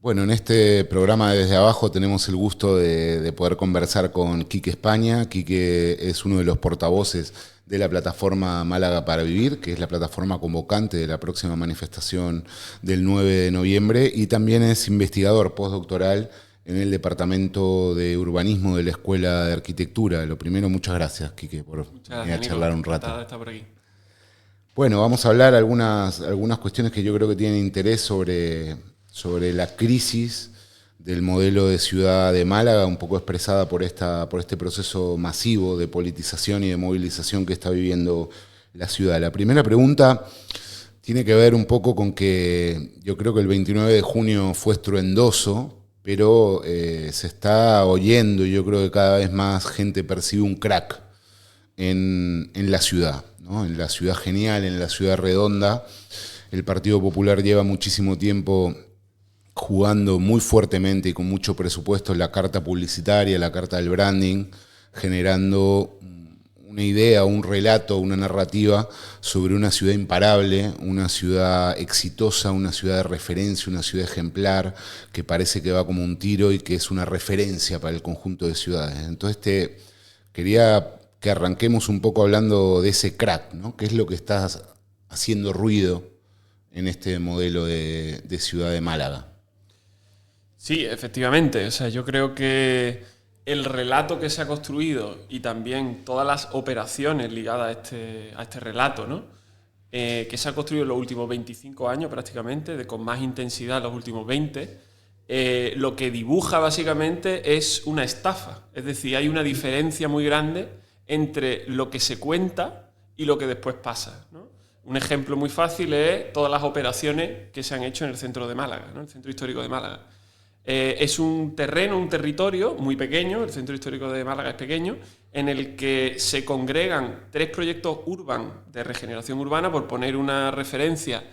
Bueno, en este programa de Desde Abajo tenemos el gusto de poder conversar con Quique España. Quique es uno de los portavoces de la plataforma Málaga para Vivir, que es la plataforma convocante de la próxima manifestación del 9 de noviembre, y también es investigador postdoctoral en el Departamento de Urbanismo de la Escuela de Arquitectura. Lo primero, muchas gracias, Quique, por venir a charlar un rato. Encantado de estar por aquí. Bueno, vamos a hablar algunas cuestiones que yo creo que tienen interés sobre la crisis del modelo de ciudad de Málaga, un poco expresada por este proceso masivo de politización y de movilización que está viviendo la ciudad. La primera pregunta tiene que ver un poco con que yo creo que el 29 de junio fue estruendoso, pero se está oyendo y yo creo que cada vez más gente percibe un crack en la ciudad, ¿no? En la ciudad genial, en la ciudad redonda. El Partido Popular lleva muchísimo tiempo jugando muy fuertemente y con mucho presupuesto la carta publicitaria, la carta del branding, generando una idea, un relato, una narrativa sobre una ciudad imparable, una ciudad exitosa, una ciudad de referencia, una ciudad ejemplar, que parece que va como un tiro y que es una referencia para el conjunto de ciudades. Entonces quería que arranquemos un poco hablando de ese crack, ¿no? ¿Qué es lo que está haciendo ruido en este modelo de ciudad de Málaga? Sí, efectivamente. O sea, yo creo que el relato que se ha construido y también todas las operaciones ligadas a este relato, ¿no? Que se ha construido en los últimos 25 años prácticamente, con más intensidad en los últimos 20, lo que dibuja básicamente es una estafa. Es decir, hay una diferencia muy grande entre lo que se cuenta y lo que después pasa, ¿no? Un ejemplo muy fácil es todas las operaciones que se han hecho en el centro de Málaga, ¿no? El centro histórico de Málaga. Es un terreno, un territorio muy pequeño, el centro histórico de Málaga es pequeño, en el que se congregan 3 proyectos urban de regeneración urbana. Por poner una referencia,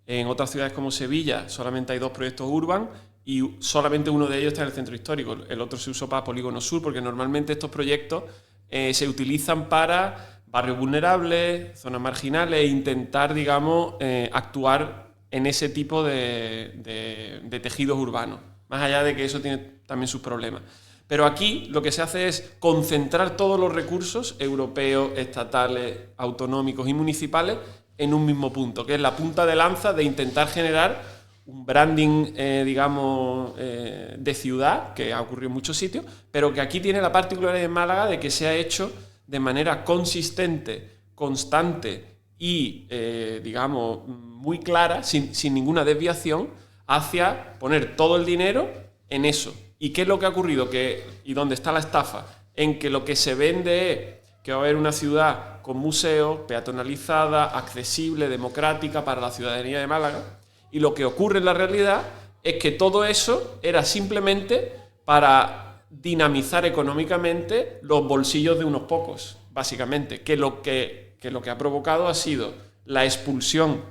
en otras ciudades como Sevilla solamente hay 2 proyectos urban y solamente uno de ellos está en el centro histórico. El otro se usó para Polígono Sur, porque normalmente estos proyectos se utilizan para barrios vulnerables, zonas marginales, e intentar, digamos, actuar en ese tipo de tejidos urbanos. Más allá de que eso tiene también sus problemas. Pero aquí lo que se hace es concentrar todos los recursos europeos, estatales, autonómicos y municipales en un mismo punto, que es la punta de lanza de intentar generar un branding, de ciudad, que ha ocurrido en muchos sitios, pero que aquí tiene la particularidad de Málaga de que se ha hecho de manera consistente, constante y, muy clara, sin ninguna desviación, hacia poner todo el dinero en eso. ¿Y qué es lo que ha ocurrido? ¿Y dónde está la estafa? En que lo que se vende es que va a haber una ciudad con museos, peatonalizada, accesible, democrática para la ciudadanía de Málaga, y lo que ocurre en la realidad es que todo eso era simplemente para dinamizar económicamente los bolsillos de unos pocos, básicamente, que lo que ha provocado ha sido la expulsión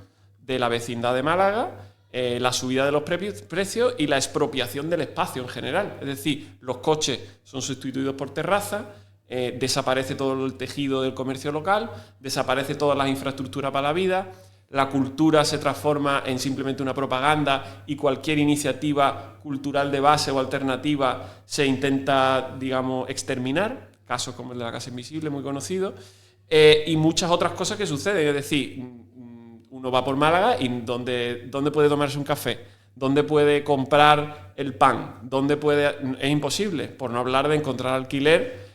de la vecindad de Málaga, la subida de los precios y la expropiación del espacio en general. Es decir, los coches son sustituidos por terrazas, desaparece todo el tejido del comercio local, desaparece todas las infraestructuras para la vida, la cultura se transforma en simplemente una propaganda y cualquier iniciativa cultural de base o alternativa se intenta, digamos, exterminar, casos como el de la Casa Invisible, muy conocido, y muchas otras cosas que suceden. Es decir, uno va por Málaga y ¿dónde puede tomarse un café? ¿Dónde puede comprar el pan? Es imposible, por no hablar de encontrar alquiler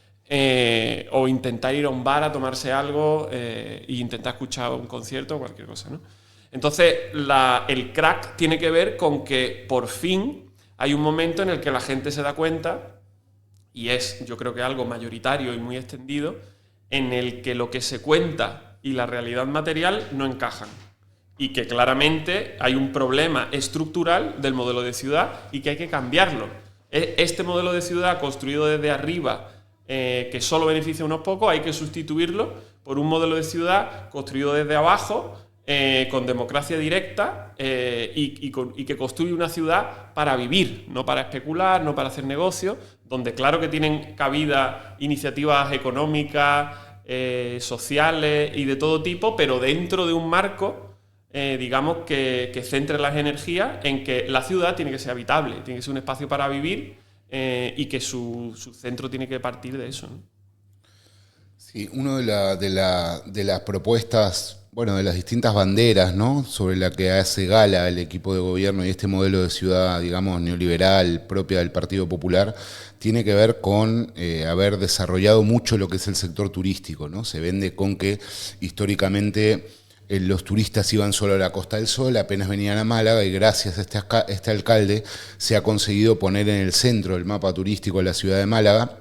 o intentar ir a un bar a tomarse algo e intentar escuchar un concierto o cualquier cosa, ¿no? Entonces, el crack tiene que ver con que por fin hay un momento en el que la gente se da cuenta, y es, yo creo que algo mayoritario y muy extendido, en el que lo que se cuenta y la realidad material no encajan. Y que claramente hay un problema estructural del modelo de ciudad y que hay que cambiarlo. Este modelo de ciudad construido desde arriba, que solo beneficia a unos pocos, hay que sustituirlo por un modelo de ciudad construido desde abajo, con democracia directa, y que construye una ciudad para vivir, no para especular, no para hacer negocios, donde claro que tienen cabida iniciativas económicas, sociales y de todo tipo, pero dentro de un marco digamos, que centre las energías en que la ciudad tiene que ser habitable, tiene que ser un espacio para vivir y que su centro tiene que partir de eso, ¿no? Sí, una de las propuestas, bueno, de las distintas banderas, ¿no?, sobre la que hace gala el equipo de gobierno y este modelo de ciudad, digamos, neoliberal propia del Partido Popular, tiene que ver con haber desarrollado mucho lo que es el sector turístico, ¿no? Se vende con que históricamente los turistas iban solo a la Costa del Sol, apenas venían a Málaga, y gracias a este alcalde se ha conseguido poner en el centro del mapa turístico de la ciudad de Málaga.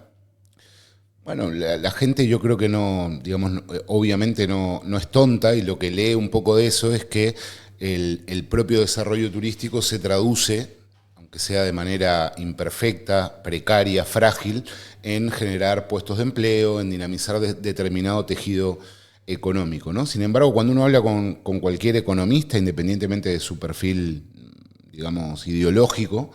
Bueno, la gente yo creo que no, digamos, obviamente no es tonta, y lo que lee un poco de eso es que el propio desarrollo turístico se traduce, aunque sea de manera imperfecta, precaria, frágil, en generar puestos de empleo, en dinamizar determinado tejido económico, ¿no? Sin embargo, cuando uno habla con cualquier economista, independientemente de su perfil, digamos, ideológico,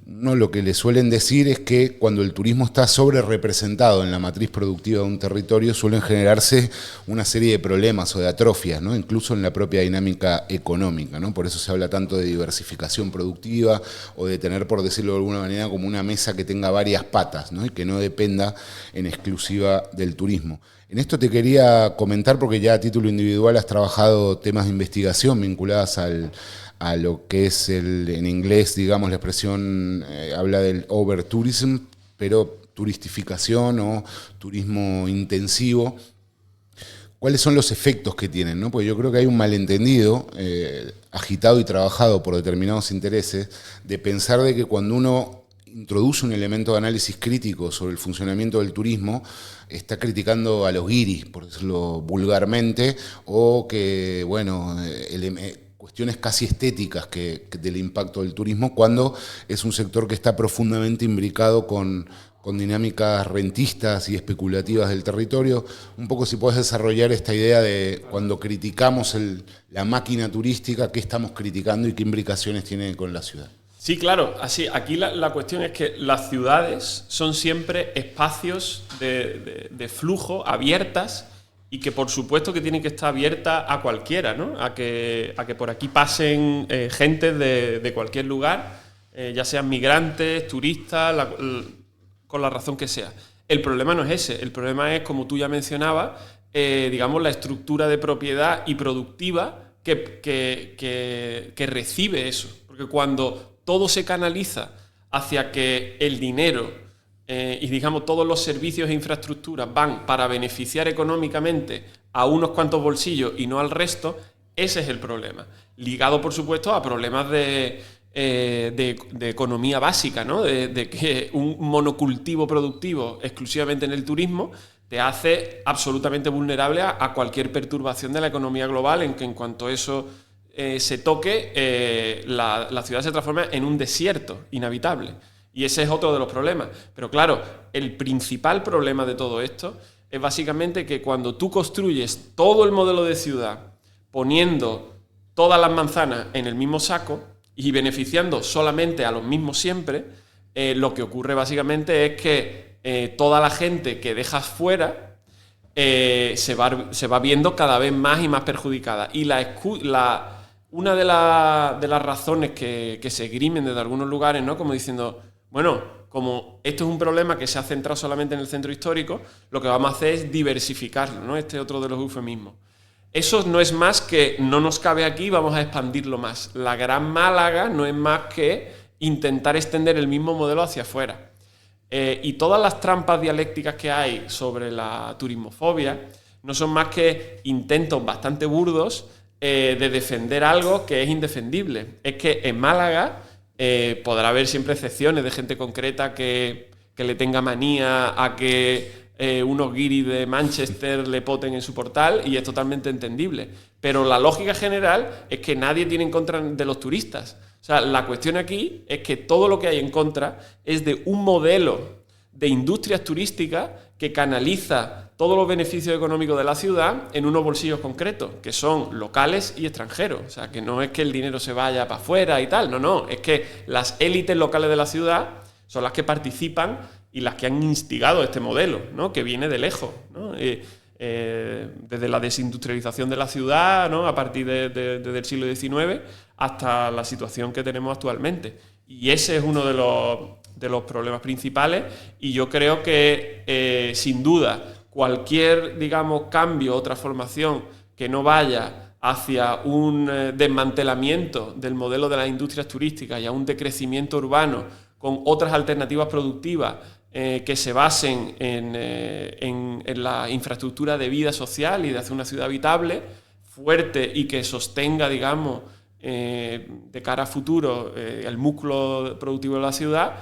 no, lo que le suelen decir es que cuando el turismo está sobre representado en la matriz productiva de un territorio, suelen generarse una serie de problemas o de atrofias, ¿no?, incluso en la propia dinámica económica, ¿no? Por eso se habla tanto de diversificación productiva, o de tener, por decirlo de alguna manera, como una mesa que tenga varias patas, ¿no?, y que no dependa en exclusiva del turismo. En esto te quería comentar, porque ya a título individual has trabajado temas de investigación vinculadas a lo que es en inglés, digamos, la expresión habla del overtourism, pero turistificación o turismo intensivo. ¿Cuáles son los efectos que tienen, ¿no? Porque yo creo que hay un malentendido, agitado y trabajado por determinados intereses, de pensar de que cuando uno introduce un elemento de análisis crítico sobre el funcionamiento del turismo, está criticando a los guiris, por decirlo vulgarmente, o que, bueno, cuestiones casi estéticas del impacto del turismo, cuando es un sector que está profundamente imbricado con dinámicas rentistas y especulativas del territorio. Un poco si podés desarrollar esta idea de cuando criticamos la máquina turística, qué estamos criticando y qué imbricaciones tiene con la ciudad. Sí, claro. Así, aquí la cuestión es que las ciudades son siempre espacios de flujo abiertas, y que por supuesto que tienen que estar abiertas a cualquiera, ¿no? A que por aquí pasen gente de cualquier lugar, ya sean migrantes, turistas, con la razón que sea. El problema no es ese. El problema es, como tú ya mencionabas, digamos, la estructura de propiedad y productiva que recibe eso. Porque cuando todo se canaliza hacia que el dinero y, digamos, todos los servicios e infraestructuras van para beneficiar económicamente a unos cuantos bolsillos y no al resto, ese es el problema. Ligado, por supuesto, a problemas de economía básica, ¿no? De que un monocultivo productivo exclusivamente en el turismo te hace absolutamente vulnerable a cualquier perturbación de la economía global, en cuanto eso se toque, la ciudad se transforma en un desierto inhabitable. Y ese es otro de los problemas. Pero claro, el principal problema de todo esto es básicamente que cuando tú construyes todo el modelo de ciudad poniendo todas las manzanas en el mismo saco y beneficiando solamente a los mismos siempre, lo que ocurre básicamente es que toda la gente que dejas fuera se va viendo cada vez más y más perjudicada. Y una de las razones que se esgrimen desde algunos lugares, ¿no?, como diciendo, bueno, como esto es un problema que se ha centrado solamente en el centro histórico, lo que vamos a hacer es diversificarlo, ¿no? Este es otro de los eufemismos. Eso no es más que no nos cabe aquí, vamos a expandirlo más. La Gran Málaga no es más que intentar extender el mismo modelo hacia afuera. Y todas las trampas dialécticas que hay sobre la turismofobia no son más que intentos bastante burdos de defender algo que es indefendible. Es que en Málaga podrá haber siempre excepciones de gente concreta que le tenga manía a que unos guiris de Manchester le poten en su portal, y es totalmente entendible. Pero la lógica general es que nadie tiene en contra de los turistas. O sea, la cuestión aquí es que todo lo que hay en contra es de un modelo de industrias turísticas que canaliza todos los beneficios económicos de la ciudad en unos bolsillos concretos, que son locales y extranjeros. O sea, que no es que el dinero se vaya para afuera y tal, no, es que las élites locales de la ciudad son las que participan y las que han instigado este modelo, ¿no?, que viene de lejos, ¿no? desde la desindustrialización de la ciudad, ¿no? A partir desde el siglo XIX hasta la situación que tenemos actualmente. Y ese es uno de los problemas principales, y yo creo que, sin duda, cualquier, digamos, cambio o transformación que no vaya hacia un desmantelamiento del modelo de las industrias turísticas y a un decrecimiento urbano con otras alternativas productivas que se basen en la infraestructura de vida social y de hacer una ciudad habitable, fuerte y que sostenga, digamos, de cara a futuro el músculo productivo de la ciudad,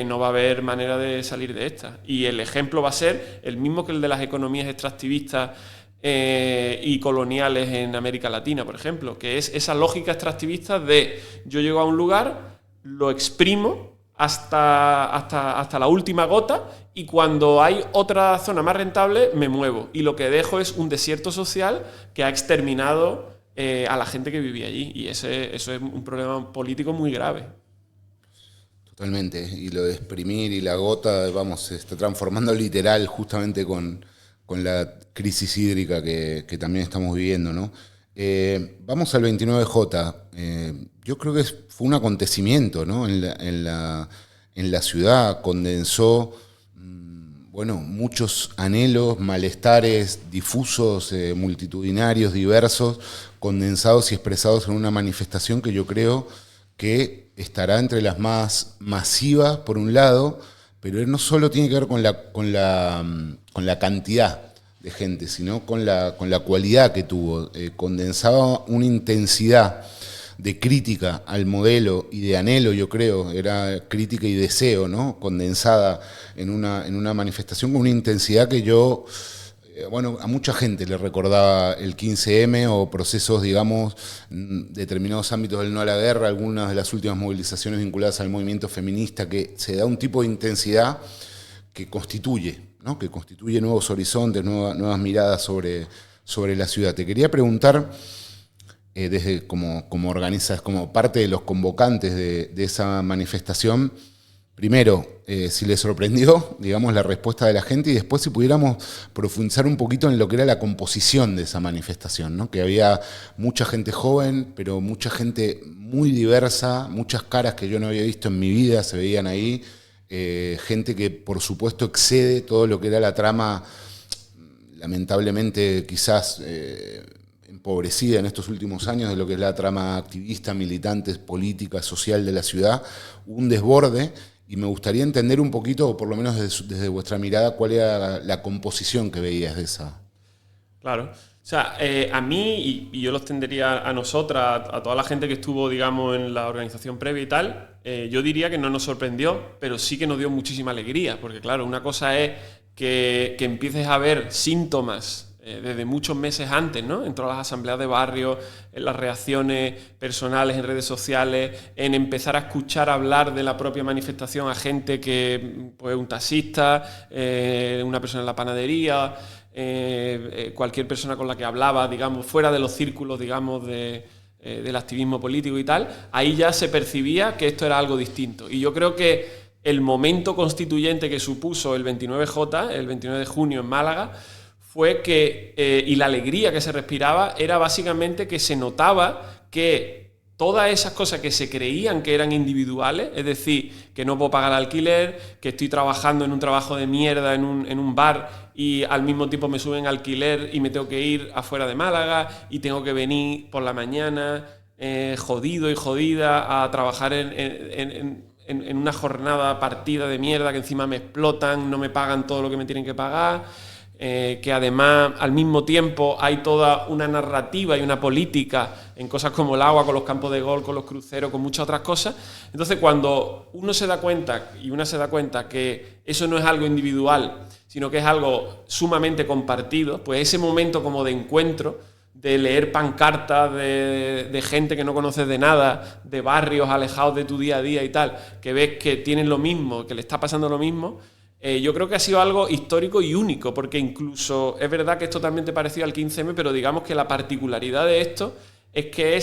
no va a haber manera de salir de esta. Y el ejemplo va a ser el mismo que el de las economías extractivistas y coloniales en América Latina, por ejemplo, que es esa lógica extractivista de yo llego a un lugar, lo exprimo hasta la última gota, y cuando hay otra zona más rentable me muevo, y lo que dejo es un desierto social que ha exterminado a la gente que vivía allí, y eso es un problema político muy grave. Totalmente, y lo de exprimir y la gota, vamos, se está transformando literal justamente con la crisis hídrica que también estamos viviendo, ¿no? Vamos al 29J. Yo creo que fue un acontecimiento, ¿no? En la ciudad, condensó muchos anhelos, malestares difusos, multitudinarios, diversos, condensados y expresados en una manifestación que yo creo que estará entre las más masivas, por un lado, pero no solo tiene que ver con la cantidad de gente, sino con la cualidad que tuvo. Condensaba una intensidad de crítica al modelo y de anhelo, yo creo, era crítica y deseo, ¿no? Condensada en una manifestación con una intensidad que yo, a mucha gente le recordaba el 15M o procesos, digamos, determinados ámbitos del no a la guerra, algunas de las últimas movilizaciones vinculadas al movimiento feminista, que se da un tipo de intensidad que constituye, ¿no? Que constituye nuevos horizontes, nuevas miradas sobre la ciudad. Te quería preguntar, desde como organizas, como parte de los convocantes de esa manifestación, primero, si le sorprendió, digamos, la respuesta de la gente, y después si pudiéramos profundizar un poquito en lo que era la composición de esa manifestación, ¿no? Que había mucha gente joven, pero mucha gente muy diversa, muchas caras que yo no había visto en mi vida se veían ahí, gente que por supuesto excede todo lo que era la trama, lamentablemente quizás empobrecida en estos últimos años, de lo que es la trama activista, militante, política, social de la ciudad, un desborde. Y me gustaría entender un poquito, o por lo menos desde vuestra mirada, cuál era la composición que veías de esa. Claro. O sea, a mí, y yo lo extendería a nosotras, a toda la gente que estuvo, digamos, en la organización previa y tal, yo diría que no nos sorprendió, pero sí que nos dio muchísima alegría, porque claro, una cosa es que empieces a ver síntomas desde muchos meses antes, ¿no? En todas las asambleas de barrio, en las reacciones personales en redes sociales, en empezar a escuchar hablar de la propia manifestación a gente que, pues, un taxista, una persona en la panadería, cualquier persona con la que hablaba, digamos, fuera de los círculos, digamos, del activismo político y tal, ahí ya se percibía que esto era algo distinto. Y yo creo que el momento constituyente que supuso el 29J, el 29 de junio en Málaga, fue que, y la alegría que se respiraba, era básicamente que se notaba que todas esas cosas que se creían que eran individuales, es decir, que no puedo pagar alquiler, que estoy trabajando en un trabajo de mierda en un bar y al mismo tiempo me suben alquiler y me tengo que ir afuera de Málaga y tengo que venir por la mañana jodido y jodida a trabajar en una jornada partida de mierda, que encima me explotan, no me pagan todo lo que me tienen que pagar. Que además al mismo tiempo hay toda una narrativa y una política en cosas como el agua, con los campos de golf, con los cruceros, con muchas otras cosas. Entonces, cuando uno se da cuenta, y una se da cuenta que eso no es algo individual, sino que es algo sumamente compartido, pues ese momento como de encuentro, de leer pancartas de gente que no conoces de nada, de barrios alejados de tu día a día y tal, que ves que tienen lo mismo, que le está pasando lo mismo, yo creo que ha sido algo histórico y único, porque incluso es verdad que es totalmente parecido al 15M, pero digamos que la particularidad de esto es que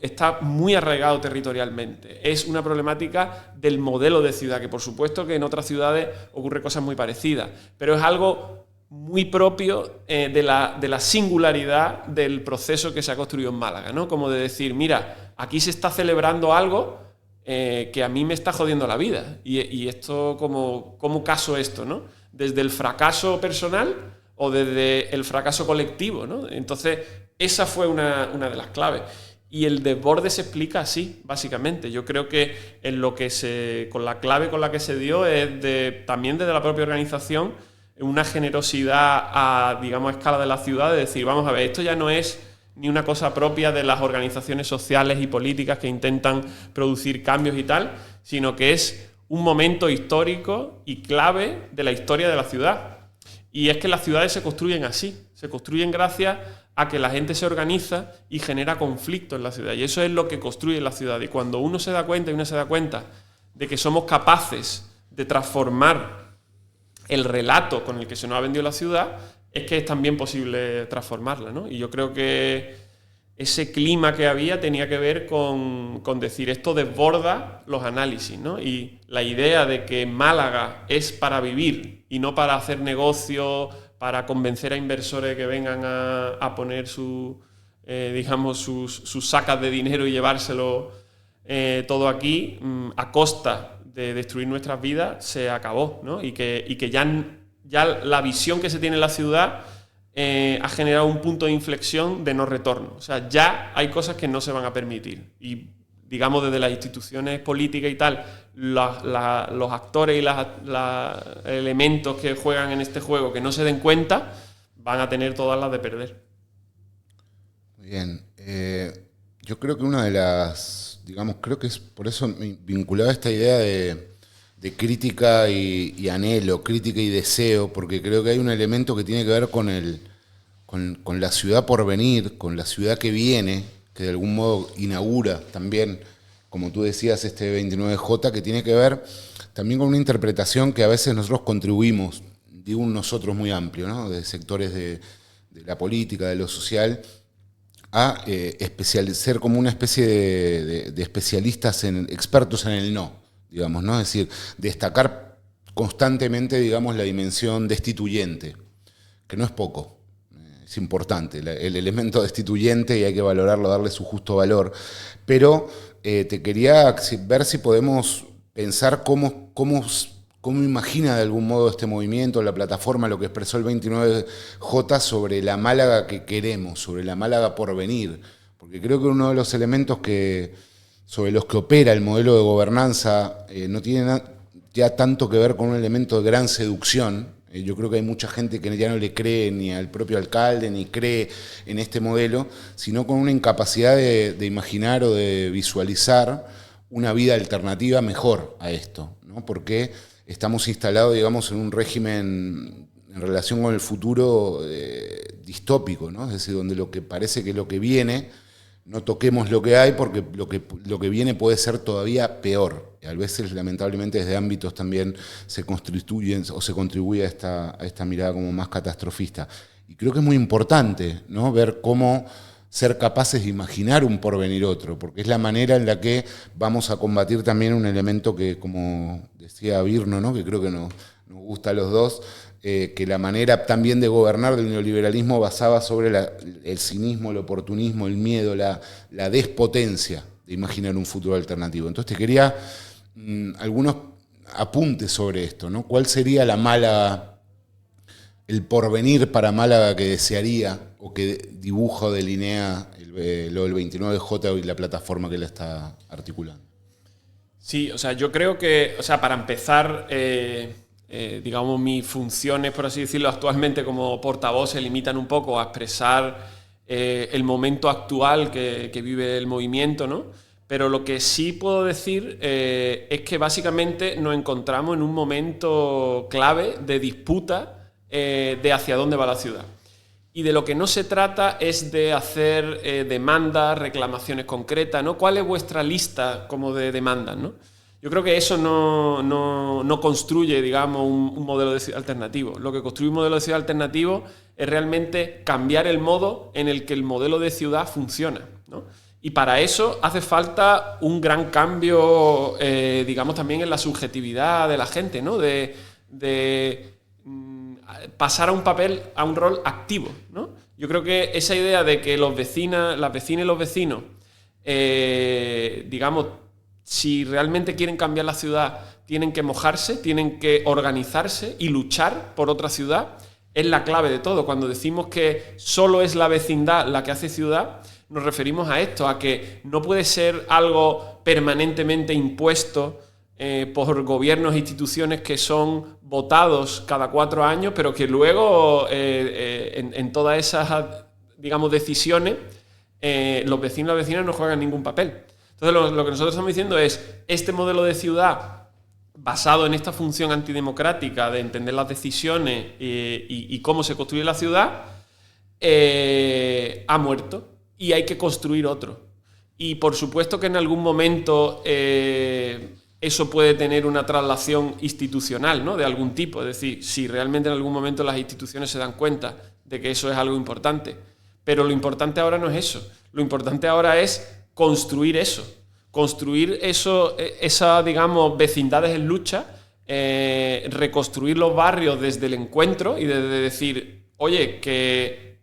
está muy arraigado territorialmente. Es una problemática del modelo de ciudad, que por supuesto que en otras ciudades ocurre cosas muy parecidas, pero es algo muy propio de la singularidad del proceso que se ha construido en Málaga, ¿no? Como de decir, mira, aquí se está celebrando algo que a mí me está jodiendo la vida. Y esto, ¿cómo caso esto, no? Desde el fracaso personal o desde el fracaso colectivo, ¿no? Entonces, esa fue una de las claves. Y el desborde se explica así, básicamente. Yo creo que con la clave con la que se dio es también desde la propia organización, una generosidad a escala de la ciudad, de decir, vamos a ver, esto ya no es ni una cosa propia de las organizaciones sociales y políticas que intentan producir cambios y tal, sino que es un momento histórico y clave de la historia de la ciudad. Y es que las ciudades se construyen así, se construyen gracias a que la gente se organiza y genera conflicto en la ciudad. Y eso es lo que construye la ciudad. Y cuando uno se da cuenta de que somos capaces de transformar el relato con el que se nos ha vendido la ciudad, es que es también posible transformarla, ¿no? Y yo creo que ese clima que había tenía que ver con decir, esto desborda los análisis, ¿no? Y la idea de que Málaga es para vivir y no para hacer negocio, para convencer a inversores que vengan a poner sus sacas de dinero y llevárselo todo aquí, a costa de destruir nuestras vidas, se acabó, ¿no? Y que ya la visión que se tiene en la ciudad ha generado un punto de inflexión de no retorno. O sea, ya hay cosas que no se van a permitir. Y, digamos, desde las instituciones políticas y tal, los actores y los elementos que juegan en este juego que no se den cuenta, van a tener todas las de perder. Muy bien. Yo creo que una de las, creo que es por eso vinculado a esta idea de crítica y anhelo, crítica y deseo, porque creo que hay un elemento que tiene que ver con la ciudad por venir, con la ciudad que viene, que de algún modo inaugura también, como tú decías, este 29J, que tiene que ver también con una interpretación que a veces nosotros contribuimos, digo un nosotros muy amplio, ¿no? De sectores de la política, de lo social, a ser como una especie de especialistas, expertos en el no, digamos, ¿no? Es decir, destacar constantemente, digamos, la dimensión destituyente, que no es poco, es importante, el elemento destituyente, y hay que valorarlo, darle su justo valor. Pero te quería ver si podemos pensar cómo imagina de algún modo este movimiento, la plataforma, lo que expresó el 29J sobre la Málaga que queremos, sobre la Málaga por venir. Porque creo que uno de los elementos sobre los que opera el modelo de gobernanza no tiene ya tanto que ver con un elemento de gran seducción. Yo creo que hay mucha gente que ya no le cree ni al propio alcalde, ni cree en este modelo, sino con una incapacidad de imaginar o de visualizar una vida alternativa mejor a esto, ¿no? Porque estamos instalados, digamos, en un régimen en relación con el futuro distópico, ¿no? Es decir, donde lo que parece que lo que viene, no toquemos lo que hay porque lo que viene puede ser todavía peor. Y a veces, lamentablemente, desde ámbitos también se constituyen o se contribuye a esta mirada como más catastrofista. Y creo que es muy importante, ¿no? Ver cómo ser capaces de imaginar un porvenir otro, porque es la manera en la que vamos a combatir también un elemento que, como decía Virno, ¿no? Que creo que nos gusta a los dos, que la manera también de gobernar del neoliberalismo basaba sobre el cinismo, el oportunismo, el miedo, la despotencia de imaginar un futuro alternativo. Entonces te quería algunos apuntes sobre esto, ¿no? ¿Cuál sería la Málaga, el porvenir para Málaga que desearía o que dibuja o delinea lo del 29J y la plataforma que la está articulando? Sí, o sea, yo creo que, o sea, para empezar, digamos, mis funciones, por así decirlo, actualmente como portavoz se limitan un poco a expresar el momento actual que vive el movimiento, ¿no? Pero lo que sí puedo decir es que básicamente nos encontramos en un momento clave de disputa de hacia dónde va la ciudad. Y de lo que no se trata es de hacer demandas, reclamaciones concretas, ¿no? ¿Cuál es vuestra lista como de demandas, ¿no? Yo creo que eso no construye, digamos, un modelo de ciudad alternativo. Lo que construye un modelo de ciudad alternativo es realmente cambiar el modo en el que el modelo de ciudad funciona, ¿no? Y para eso hace falta un gran cambio, digamos, también en la subjetividad de la gente, ¿no? pasar a un rol activo, ¿no? Yo creo que esa idea de que las vecinas y los vecinos, digamos, si realmente quieren cambiar la ciudad, tienen que mojarse, tienen que organizarse y luchar por otra ciudad, es la clave de todo. Cuando decimos que solo es la vecindad la que hace ciudad, nos referimos a esto, a que no puede ser algo permanentemente impuesto por gobiernos e instituciones que son votados cada 4 años, pero que luego en todas esas, digamos, decisiones los vecinos y las vecinas no juegan ningún papel. Entonces lo que nosotros estamos diciendo es, este modelo de ciudad basado en esta función antidemocrática de entender las decisiones y cómo se construye la ciudad, ha muerto y hay que construir otro. Y por supuesto que en algún momento eso puede tener una traslación institucional, ¿no? De algún tipo. Es decir, si realmente en algún momento las instituciones se dan cuenta de que eso es algo importante. Pero lo importante ahora no es eso. Lo importante ahora es construir eso. Construir eso, esas, digamos, vecindades en lucha, reconstruir los barrios desde el encuentro y desde decir, oye, que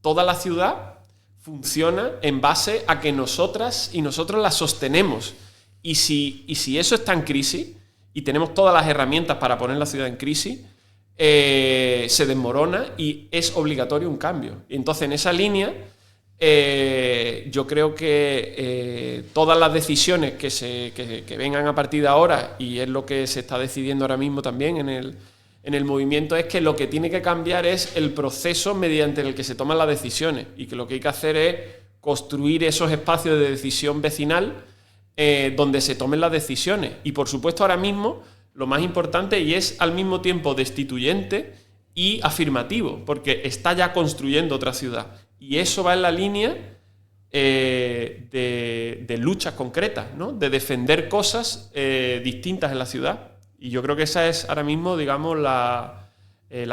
toda la ciudad funciona en base a que nosotras y nosotros la sostenemos. Y si eso está en crisis y tenemos todas las herramientas para poner la ciudad en crisis, se desmorona y es obligatorio un cambio. Y entonces en esa línea yo creo que todas las decisiones que vengan a partir de ahora, y es lo que se está decidiendo ahora mismo también en el movimiento, es que lo que tiene que cambiar es el proceso mediante el que se toman las decisiones, y que lo que hay que hacer es construir esos espacios de decisión vecinal donde se tomen las decisiones. Y por supuesto ahora mismo lo más importante, y es al mismo tiempo destituyente y afirmativo, porque está ya construyendo otra ciudad. Y eso va en la línea de luchas concretas, ¿no? De defender cosas distintas en la ciudad. Y yo creo que esa es ahora mismo, digamos, la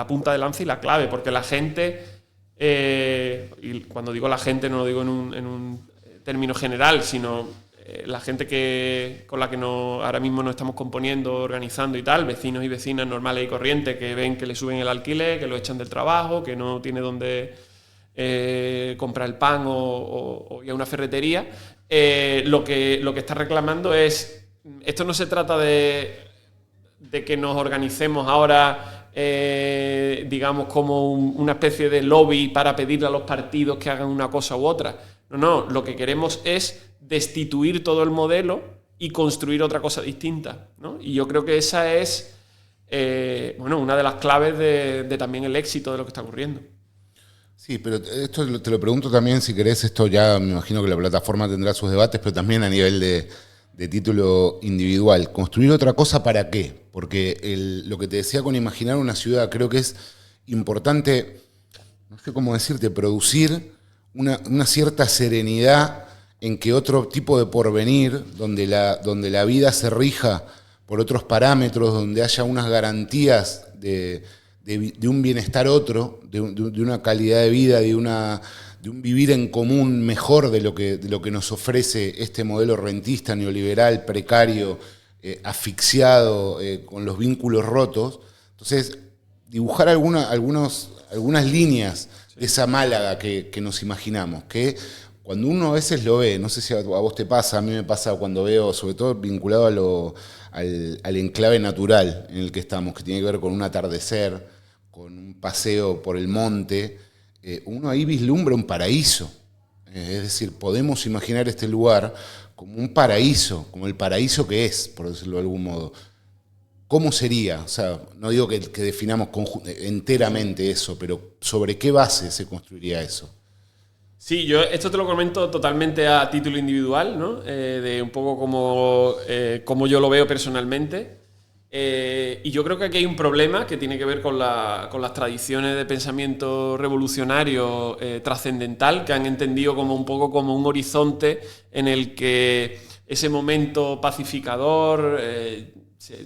punta de lanza y la clave, porque la gente, y cuando digo la gente no lo digo en un término general, sino la gente con la que ahora mismo nos estamos componiendo, organizando y tal, vecinos y vecinas normales y corrientes que ven que le suben el alquiler, que lo echan del trabajo, que no tiene dónde comprar el pan o ir a una ferretería, lo que está reclamando es, esto no se trata de que nos organicemos ahora, digamos, como una especie de lobby para pedirle a los partidos que hagan una cosa u otra. No, lo que queremos es destituir todo el modelo y construir otra cosa distinta, ¿no? Y yo creo que esa es una de las claves de también el éxito de lo que está ocurriendo. Sí, pero esto te lo pregunto también, si querés, esto ya me imagino que la plataforma tendrá sus debates, pero también a nivel de título individual. ¿Construir otra cosa para qué? Porque lo que te decía con imaginar una ciudad, creo que es importante, no sé cómo decirte, producir una cierta serenidad en que otro tipo de porvenir, donde la vida se rija por otros parámetros, donde haya unas garantías de un bienestar otro, de una calidad de vida, de un vivir en común mejor de lo que nos ofrece este modelo rentista, neoliberal, precario, asfixiado, con los vínculos rotos. Entonces, dibujar algunas líneas de esa Málaga que nos imaginamos, que cuando uno a veces lo ve, no sé si a vos te pasa, a mí me pasa cuando veo, sobre todo vinculado al enclave natural en el que estamos, que tiene que ver con un atardecer, con un paseo por el monte, uno ahí vislumbra un paraíso. Es decir, podemos imaginar este lugar como un paraíso, como el paraíso que es, por decirlo de algún modo. ¿Cómo sería? O sea, no digo que definamos enteramente eso, pero ¿sobre qué base se construiría eso? Sí, yo esto te lo comento totalmente a título individual, ¿no? De un poco como yo lo veo personalmente. Y yo creo que aquí hay un problema que tiene que ver con las tradiciones de pensamiento revolucionario trascendental, que han entendido como un poco como un horizonte en el que ese momento pacificador,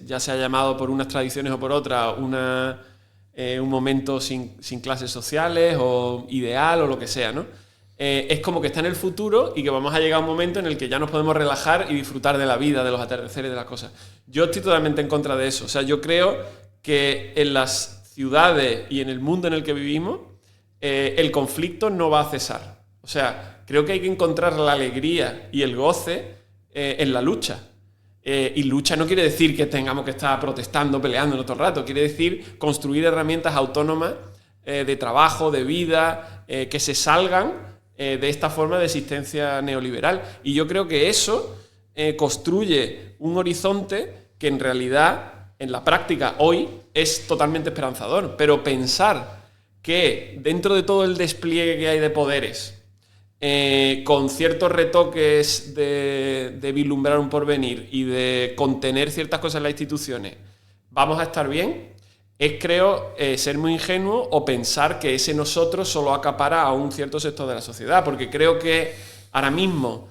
ya se ha llamado por unas tradiciones o por otras, un momento sin clases sociales o ideal o lo que sea, ¿no? Es como que está en el futuro y que vamos a llegar a un momento en el que ya nos podemos relajar y disfrutar de la vida, de los atardeceres, de las cosas. Yo estoy totalmente en contra de eso. O sea, yo creo que en las ciudades y en el mundo en el que vivimos, el conflicto no va a cesar. O sea, creo que hay que encontrar la alegría y el goce en la lucha. Y lucha no quiere decir que tengamos que estar protestando, peleando todo el rato. Quiere decir construir herramientas autónomas de trabajo, de vida, que se salgan de esta forma de existencia neoliberal. Y yo creo que eso construye un horizonte que en realidad, en la práctica, hoy es totalmente esperanzador. Pero pensar que dentro de todo el despliegue que hay de poderes, con ciertos retoques de vislumbrar un porvenir y de contener ciertas cosas en las instituciones, vamos a estar bien, es, creo, ser muy ingenuo o pensar que ese nosotros solo acapara a un cierto sector de la sociedad, porque creo que ahora mismo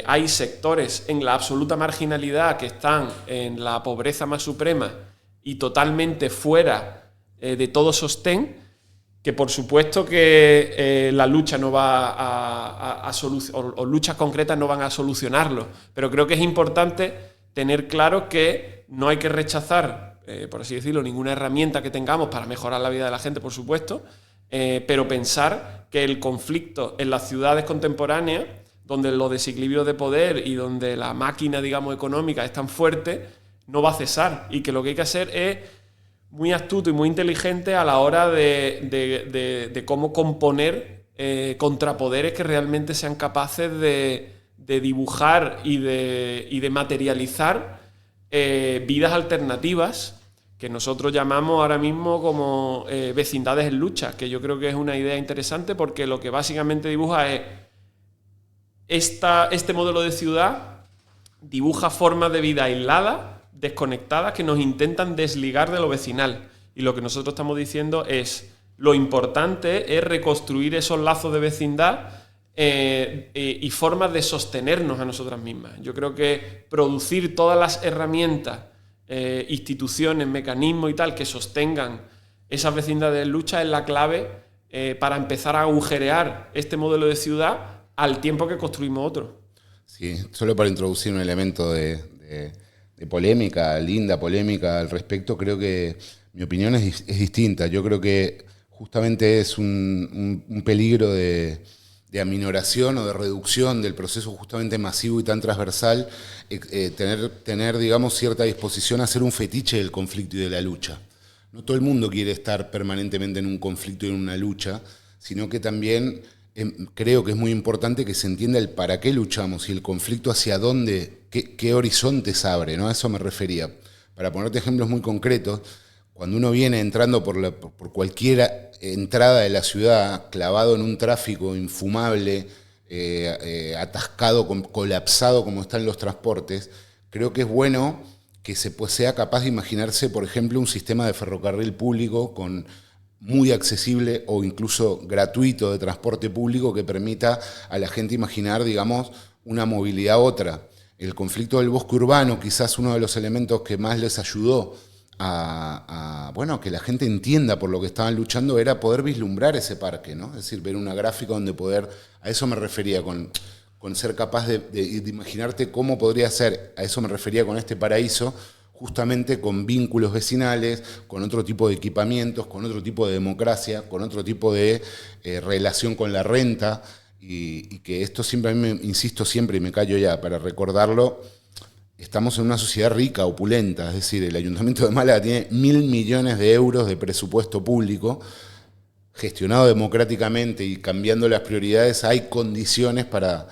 hay sectores en la absoluta marginalidad que están en la pobreza más suprema y totalmente fuera de todo sostén, que por supuesto que la lucha no va a solucionar, o luchas concretas no van a solucionarlo, pero creo que es importante tener claro que no hay que rechazar, por así decirlo, ninguna herramienta que tengamos para mejorar la vida de la gente, por supuesto, pero pensar que el conflicto en las ciudades contemporáneas, donde los desequilibrios de poder y donde la máquina, digamos, económica es tan fuerte, no va a cesar, y que lo que hay que hacer es muy astuto y muy inteligente a la hora de cómo componer contrapoderes que realmente sean capaces de dibujar y de materializar vidas alternativas que nosotros llamamos ahora mismo como vecindades en lucha, que yo creo que es una idea interesante porque lo que básicamente dibuja es este modelo de ciudad dibuja formas de vida aisladas, desconectadas, que nos intentan desligar de lo vecinal. Y lo que nosotros estamos diciendo es, lo importante es reconstruir esos lazos de vecindad y formas de sostenernos a nosotras mismas. Yo creo que producir todas las herramientas, instituciones, mecanismos y tal que sostengan esas vecindades de lucha es la clave para empezar a agujerear este modelo de ciudad al tiempo que construimos otro. Sí, solo para introducir un elemento de polémica, linda polémica al respecto, creo que mi opinión es distinta. Yo creo que justamente es un peligro de aminoración o de reducción del proceso justamente masivo y tan transversal, tener, digamos, cierta disposición a hacer un fetiche del conflicto y de la lucha. No todo el mundo quiere estar permanentemente en un conflicto y en una lucha, sino que también creo que es muy importante que se entienda el para qué luchamos y el conflicto hacia dónde, qué horizontes abre, ¿no? A eso me refería. Para ponerte ejemplos muy concretos, cuando uno viene entrando por cualquier entrada de la ciudad, clavado en un tráfico infumable, atascado, colapsado como están los transportes, creo que es bueno que sea capaz de imaginarse, por ejemplo, un sistema de ferrocarril público muy accesible o incluso gratuito de transporte público que permita a la gente imaginar, digamos, una movilidad otra. El conflicto del bosque urbano, quizás uno de los elementos que más les ayudó a que la gente entienda por lo que estaban luchando era poder vislumbrar ese parque, ¿no? Es decir, ver una gráfica donde poder, a eso me refería con ser capaz de imaginarte cómo podría ser, a eso me refería con este paraíso, justamente con vínculos vecinales, con otro tipo de equipamientos, con otro tipo de democracia, con otro tipo de relación con la renta, y que esto siempre, a mí insisto siempre, y me callo ya para recordarlo, estamos en una sociedad rica, opulenta, es decir, el Ayuntamiento de Málaga tiene 1.000 millones de euros de presupuesto público, gestionado democráticamente y cambiando las prioridades, hay condiciones para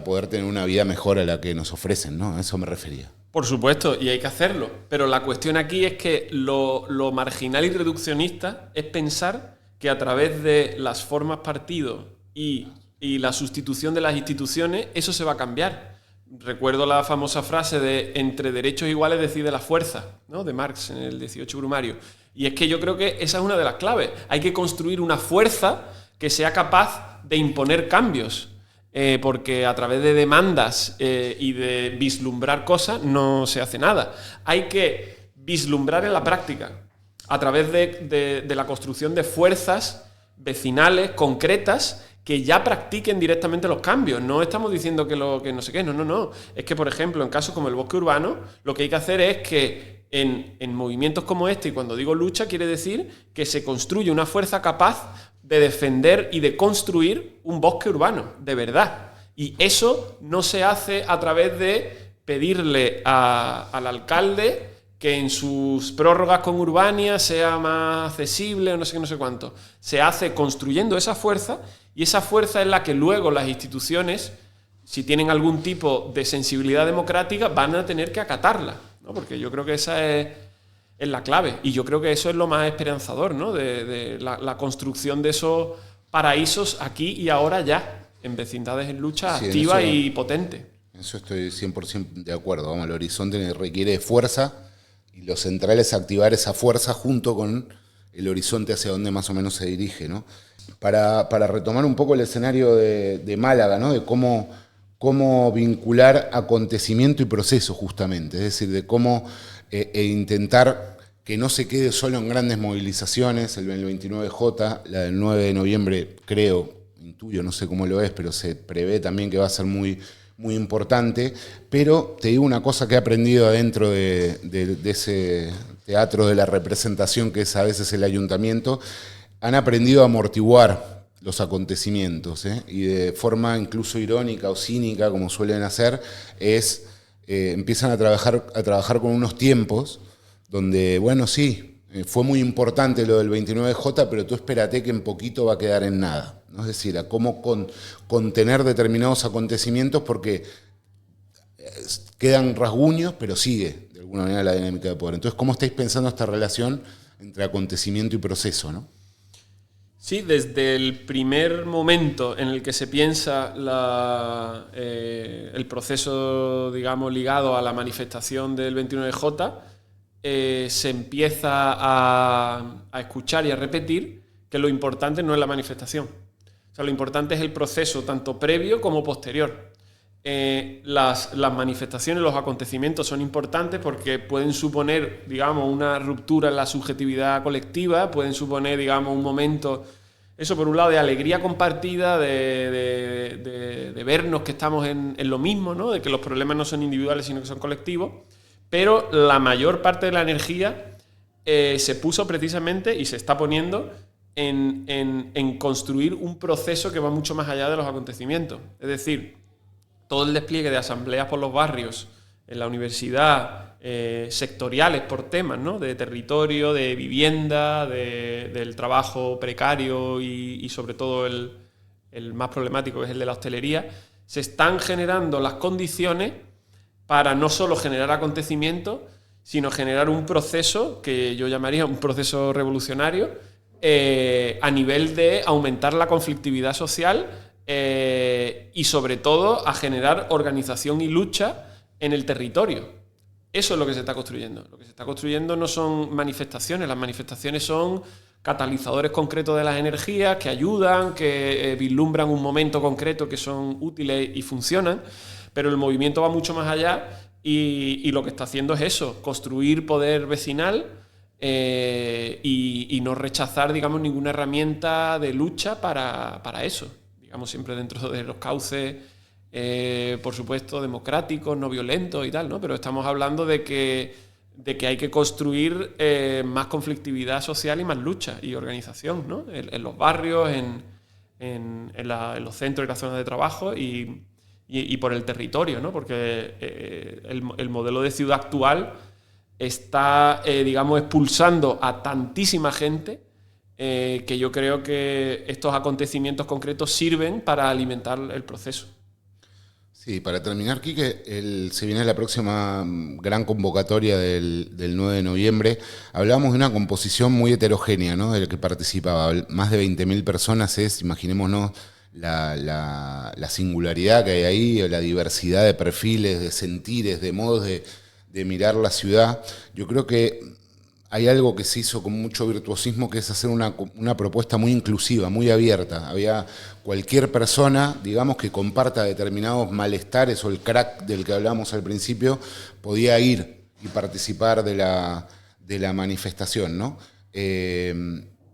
poder tener una vida mejor a la que nos ofrecen, ¿no? A eso me refería. Por supuesto, y hay que hacerlo, pero la cuestión aquí es que lo marginal y reduccionista es pensar que a través de las formas partido y la sustitución de las instituciones, eso se va a cambiar. Recuerdo la famosa frase de entre derechos iguales decide la fuerza, ¿no? De Marx en el 18 Brumario. Y es que yo creo que esa es una de las claves. Hay que construir una fuerza que sea capaz de imponer cambios. Porque a través de demandas y de vislumbrar cosas no se hace nada. Hay que vislumbrar en la práctica, a través de la construcción de fuerzas vecinales concretas que ya practiquen directamente los cambios. No estamos diciendo que no sé qué, no. Es que, por ejemplo, en casos como el bosque urbano, lo que hay que hacer es que en movimientos como este, y cuando digo lucha, quiere decir que se construye una fuerza capaz de defender y de construir un bosque urbano, de verdad. Y eso no se hace a través de pedirle al alcalde que en sus prórrogas con Urbania sea más accesible o no sé qué, no sé cuánto. Se hace construyendo esa fuerza, y esa fuerza es la que luego las instituciones, si tienen algún tipo de sensibilidad democrática, van a tener que acatarla, ¿no? Porque yo creo que esa es la clave, y yo creo que eso es lo más esperanzador, ¿no? De la construcción de esos paraísos aquí y ahora ya, en vecindades en lucha activa y potente. Eso estoy 100% de acuerdo. Vamos, el horizonte requiere fuerza, y lo central es activar esa fuerza junto con el horizonte hacia donde más o menos se dirige, ¿no? Para retomar un poco el escenario de Málaga, ¿no? De cómo vincular acontecimiento y proceso, justamente. Es decir, de cómo intentar que no se quede solo en grandes movilizaciones. El 29J, la del 9 de noviembre, creo, intuyo, no sé cómo lo es, pero se prevé también que va a ser muy importante. Pero te digo una cosa que he aprendido adentro de ese teatro de la representación que es a veces el ayuntamiento. Han aprendido a amortiguar los acontecimientos, y de forma incluso irónica o cínica, como suelen hacer, empiezan a trabajar con unos tiempos donde, bueno, sí, fue muy importante lo del 29J, pero tú espérate que en poquito va a quedar en nada, ¿no? Es decir, a cómo contener determinados acontecimientos, porque quedan rasguños, pero sigue de alguna manera la dinámica de poder. Entonces, ¿cómo estáis pensando esta relación entre acontecimiento y proceso, ¿no? Sí, desde el primer momento en el que se piensa el proceso, digamos, ligado a la manifestación del 29J, se empieza a escuchar y a repetir que lo importante no es la manifestación. O sea, lo importante es el proceso, tanto previo como posterior. Las manifestaciones, los acontecimientos son importantes porque pueden suponer, digamos, una ruptura en la subjetividad colectiva, pueden suponer, digamos, un momento, eso por un lado, de alegría compartida, de vernos que estamos en lo mismo, ¿no? De que los problemas no son individuales sino que son colectivos, pero la mayor parte de la energía se puso precisamente y se está poniendo en construir un proceso que va mucho más allá de los acontecimientos. Es decir, todo el despliegue de asambleas por los barrios, en la universidad, sectoriales por temas, ¿no? De territorio, de vivienda, del trabajo precario y sobre todo el más problemático, que es el de la hostelería, se están generando las condiciones para no solo generar acontecimientos, sino generar un proceso que yo llamaría un proceso revolucionario a nivel de aumentar la conflictividad social y sobre todo a generar organización y lucha en el territorio. Eso es lo que se está construyendo. Lo que se está construyendo no son manifestaciones, las manifestaciones son catalizadores concretos de las energías que ayudan, que vislumbran un momento concreto, que son útiles y funcionan, pero el movimiento va mucho más allá y lo que está haciendo es eso, construir poder vecinal y no rechazar, digamos, ninguna herramienta de lucha para eso. Digamos, siempre dentro de los cauces, por supuesto, democráticos, no violentos y tal, ¿no? Pero estamos hablando de que hay que construir más conflictividad social y más lucha y organización, ¿no? En los barrios, en los centros y las zonas de trabajo y por el territorio, ¿no? Porque el modelo de ciudad actual está, digamos, expulsando a tantísima gente que yo creo que estos acontecimientos concretos sirven para alimentar el proceso. Sí, para terminar, Quique, se viene la próxima gran convocatoria del 9 de noviembre. Hablábamos de una composición muy heterogénea, ¿no? De la que participaba más de 20.000 personas. Imaginémonos la singularidad que hay ahí, la diversidad de perfiles, de sentires, de modos de mirar la ciudad. Yo creo que hay algo que se hizo con mucho virtuosismo, que es hacer una propuesta muy inclusiva, muy abierta. Había cualquier persona, digamos, que comparta determinados malestares o el crack del que hablábamos al principio, podía ir y participar de la manifestación, ¿no?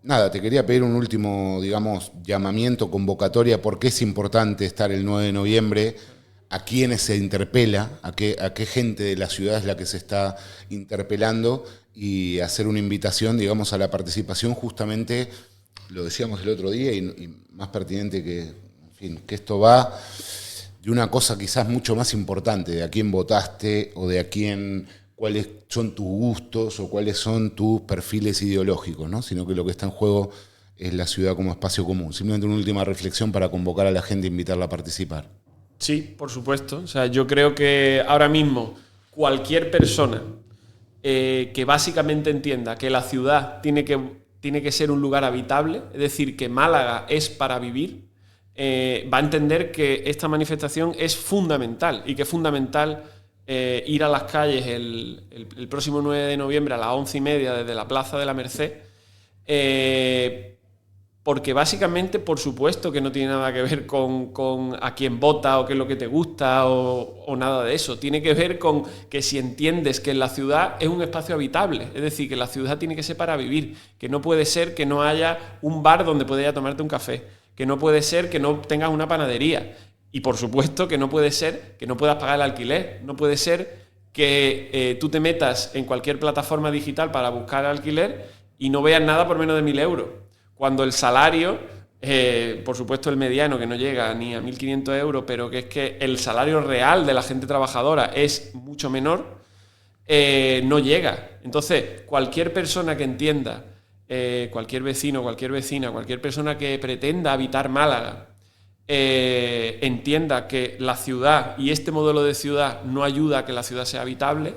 Nada, te quería pedir un último, digamos, llamamiento, convocatoria, porque es importante estar el 9 de noviembre a quiénes se interpela, a qué gente de la ciudad es la que se está interpelando, y hacer una invitación, digamos, a la participación. Justamente, lo decíamos el otro día, y más pertinente que, en fin, que esto va de una cosa quizás mucho más importante, de a quién votaste o de a quién, cuáles son tus gustos o cuáles son tus perfiles ideológicos, ¿no? Sino que lo que está en juego es la ciudad como espacio común. Simplemente una última reflexión para convocar a la gente e invitarla a participar. Sí, por supuesto. O sea, yo creo que ahora mismo cualquier persona que básicamente entienda que la ciudad tiene que ser un lugar habitable, es decir, que Málaga es para vivir, va a entender que esta manifestación es fundamental y que es fundamental ir a las calles el próximo 9 de noviembre a las 11:30 desde la Plaza de la Merced, porque básicamente, por supuesto, que no tiene nada que ver con a quién vota o qué es lo que te gusta o nada de eso. Tiene que ver con que si entiendes que la ciudad es un espacio habitable, es decir, que la ciudad tiene que ser para vivir, que no puede ser que no haya un bar donde puedas ir a tomarte un café, que no puede ser que no tengas una panadería y, por supuesto, que no puede ser que no puedas pagar el alquiler, no puede ser que tú te metas en cualquier plataforma digital para buscar alquiler y no veas nada por menos de 1.000 euros. Cuando el salario, por supuesto el mediano, que no llega ni a 1.500 euros, pero que es que el salario real de la gente trabajadora es mucho menor, no llega. Entonces, cualquier persona que entienda, cualquier vecino, cualquier vecina, cualquier persona que pretenda habitar Málaga, entienda que la ciudad y este modelo de ciudad no ayuda a que la ciudad sea habitable,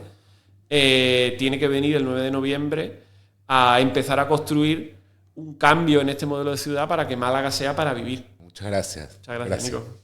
tiene que venir el 9 de noviembre a empezar a construir un cambio en este modelo de ciudad para que Málaga sea para vivir. Muchas gracias. Muchas gracias, Nico.